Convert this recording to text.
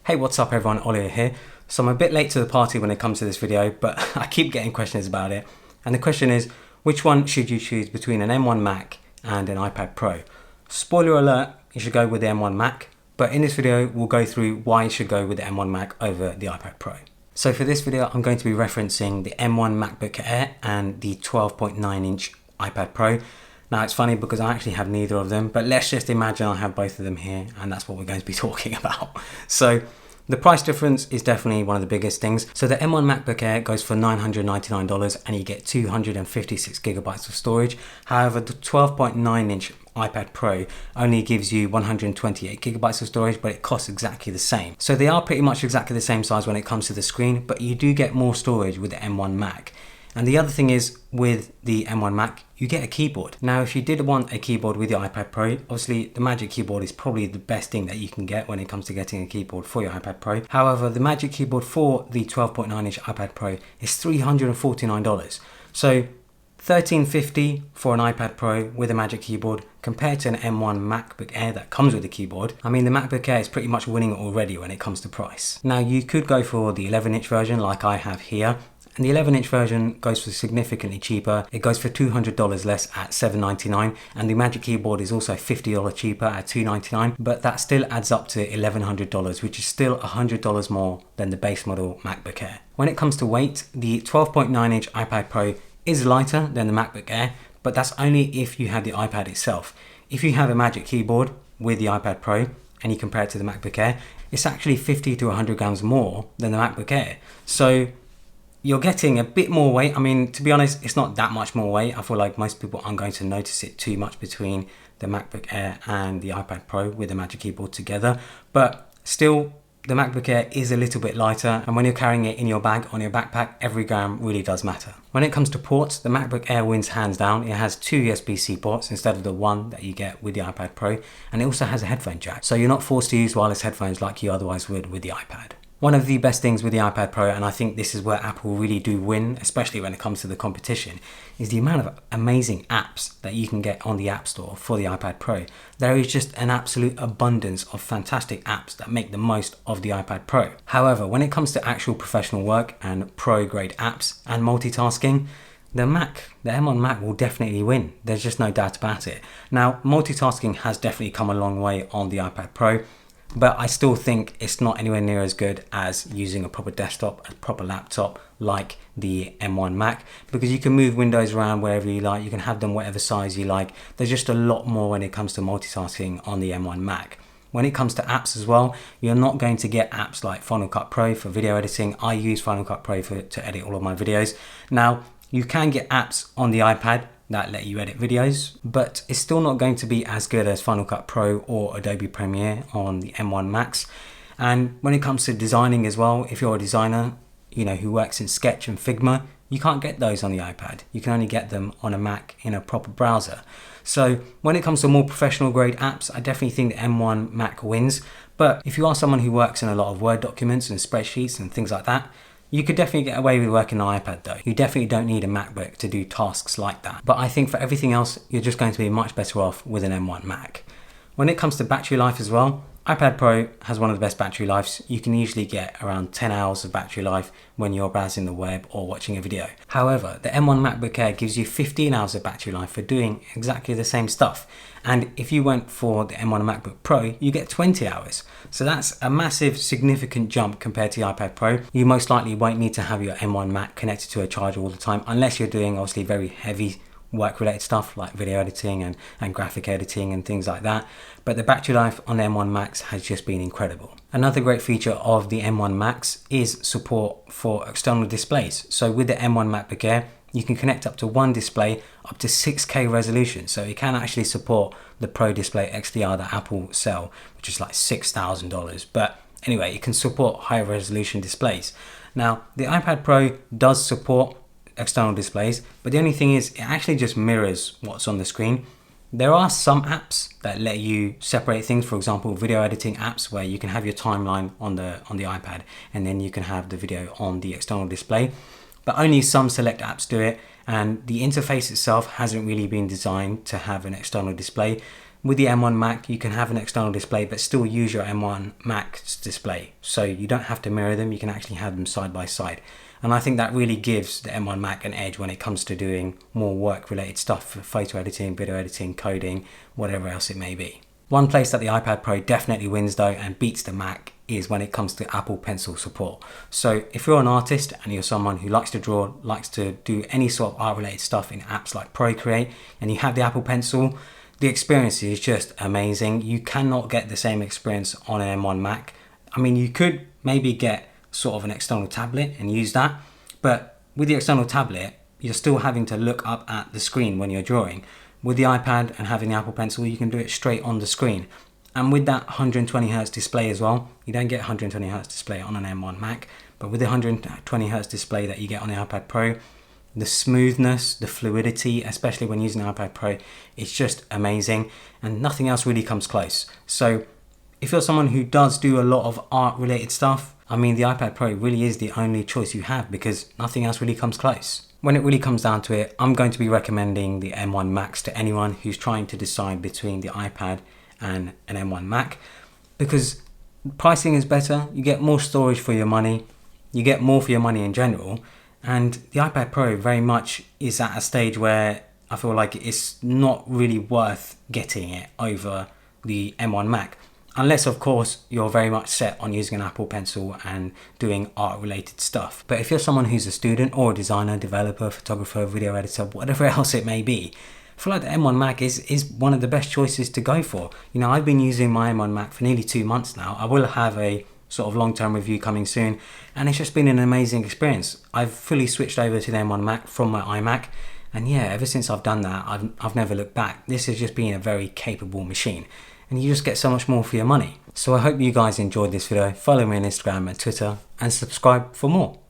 Hey, what's up everyone, Ollie here. So I'm a bit late to the party when it comes to this video, but I keep getting questions about it. And the question is, which one should you choose between an M1 Mac and an iPad Pro? Spoiler alert, you should go with the M1 Mac, but in this video, we'll go through why you should go with the M1 Mac over the iPad Pro. So for this video, I'm going to be referencing the M1 MacBook Air and the 12.9-inch iPad Pro. Now it's funny because I actually have neither of them, but let's just imagine I have both of them here and that's what we're going to be talking about. So the price difference is definitely one of the biggest things. So the M1 MacBook Air goes for $999 and you get 256 gigabytes of storage. However, the 12.9-inch iPad Pro only gives you 128 gigabytes of storage, but it costs exactly the same. So they are pretty much exactly the same size when it comes to the screen, but you do get more storage with the M1 Mac. And the other thing is, with the M1 Mac, you get a keyboard. Now, if you did want a keyboard with your iPad Pro, obviously the Magic Keyboard is probably the best thing that you can get when it comes to getting a keyboard for your iPad Pro. However, the Magic Keyboard for the 12.9-inch iPad Pro is $349. So $1,350 for an iPad Pro with a Magic Keyboard compared to an M1 MacBook Air that comes with a keyboard. I mean, the MacBook Air is pretty much winning it already when it comes to price. Now, you could go for the 11-inch version like I have here. And the 11-inch version goes for significantly cheaper. It goes for $200 less at $799, and the Magic Keyboard is also $50 cheaper at $299, but that still adds up to $1,100, which is still $100 more than the base model MacBook Air. When it comes to weight, the 12.9-inch iPad Pro is lighter than the MacBook Air, but that's only if you have the iPad itself. If you have a Magic Keyboard with the iPad Pro and you compare it to the MacBook Air, it's actually 50 to 100 grams more than the MacBook Air. So you're getting a bit more weight. I mean, to be honest, it's not that much more weight. I feel like most people aren't going to notice it too much between the MacBook Air and the iPad Pro with the Magic Keyboard together. But still, the MacBook Air is a little bit lighter, and when you're carrying it in your bag, on your backpack, every gram really does matter. When it comes to ports, the MacBook Air wins hands down. It has 2 USB-C ports instead of the one that you get with the iPad Pro, and it also has a headphone jack. So you're not forced to use wireless headphones like you otherwise would with the iPad. One of the best things with the iPad Pro, and I think this is where Apple really do win, especially when it comes to the competition, is the amount of amazing apps that you can get on the App Store for the iPad Pro. There is just an absolute abundance of fantastic apps that make the most of the iPad Pro. However, when it comes to actual professional work and pro-grade apps and multitasking, the M1 Mac will definitely win. There's just no doubt about it. Now, multitasking has definitely come a long way on the iPad Pro, but I still think it's not anywhere near as good as using a proper desktop, a proper laptop like the M1 Mac, because you can move windows around wherever you like, you can have them whatever size you like. There's just a lot more when it comes to multitasking on the M1 Mac. When it comes to apps as well, you're not going to get apps like Final Cut Pro for video editing. I use Final Cut Pro to edit all of my videos. Now, you can get apps on the iPad that let you edit videos, but it's still not going to be as good as Final Cut Pro or Adobe Premiere on the M1 Max. And when it comes to designing as well, if you're a designer, who works in Sketch and Figma, you can't get those on the iPad. You can only get them on a Mac in a proper browser. So when it comes to more professional grade apps, I definitely think the M1 Mac wins. But if you are someone who works in a lot of Word documents and spreadsheets and things like that, you could definitely get away with working on an iPad though. You definitely don't need a MacBook to do tasks like that. But I think for everything else, you're just going to be much better off with an M1 Mac. When it comes to battery life as well, iPad Pro has one of the best battery lives. You can usually get around 10 hours of battery life when you're browsing the web or watching a video. However, the M1 MacBook Air gives you 15 hours of battery life for doing exactly the same stuff. And if you went for the M1 MacBook Pro, you get 20 hours. So that's a massive, significant jump compared to the iPad Pro. You most likely won't need to have your M1 Mac connected to a charger all the time, unless you're doing obviously very heavy work-related stuff like video editing and graphic editing and things like that. But the battery life on the M1 Max has just been incredible. Another great feature of the M1 Max is support for external displays. So with the M1 MacBook Air, you can connect up to one display up to 6K resolution. So it can actually support the Pro Display XDR that Apple sell, which is like $6,000. But anyway, it can support high resolution displays. Now, the iPad Pro does support external displays, but the only thing is it actually just mirrors what's on the screen. There are some apps that let you separate things, for example video editing apps where you can have your timeline on the iPad and then you can have the video on the external display, but only some select apps do it, and the interface itself hasn't really been designed to have an external display. With the M1 Mac, you can have an external display but still use your M1 Mac's display. So you don't have to mirror them, you can actually have them side by side. And I think that really gives the M1 Mac an edge when it comes to doing more work-related stuff for photo editing, video editing, coding, whatever else it may be. One place that the iPad Pro definitely wins though and beats the Mac is when it comes to Apple Pencil support. So if you're an artist and you're someone who likes to draw, likes to do any sort of art-related stuff in apps like Procreate, and you have the Apple Pencil, the experience is just amazing. You cannot get the same experience on an M1 Mac. I mean, you could maybe get sort of an external tablet and use that, but with the external tablet, you're still having to look up at the screen when you're drawing. With the iPad and having the Apple Pencil, you can do it straight on the screen. And with that 120Hz display as well, you don't get 120Hz display on an M1 Mac, but with the 120Hz display that you get on the iPad Pro, the smoothness, the fluidity, especially when using the iPad Pro, it's just amazing, and nothing else really comes close. So if you're someone who does do a lot of art related stuff, I mean, the iPad Pro really is the only choice you have because nothing else really comes close. When it really comes down to it, I'm going to be recommending the M1 Max to anyone who's trying to decide between the iPad and an M1 Mac, because pricing is better, you get more storage for your money, you get more for your money in general, and the iPad Pro very much is at a stage where I feel like it's not really worth getting it over the M1 Mac. Unless, of course, you're very much set on using an Apple Pencil and doing art-related stuff. But if you're someone who's a student or a designer, developer, photographer, video editor, whatever else it may be, I feel like the M1 Mac is one of the best choices to go for. You know, I've been using my M1 Mac for nearly 2 months now. I will have a sort of long-term review coming soon, and it's just been an amazing experience. I've fully switched over to the M1 Mac from my iMac, and yeah, ever since I've done that, I've never looked back. This has just been a very capable machine, and you just get so much more for your money. So I hope you guys enjoyed this video. Follow me on Instagram and Twitter, and subscribe for more.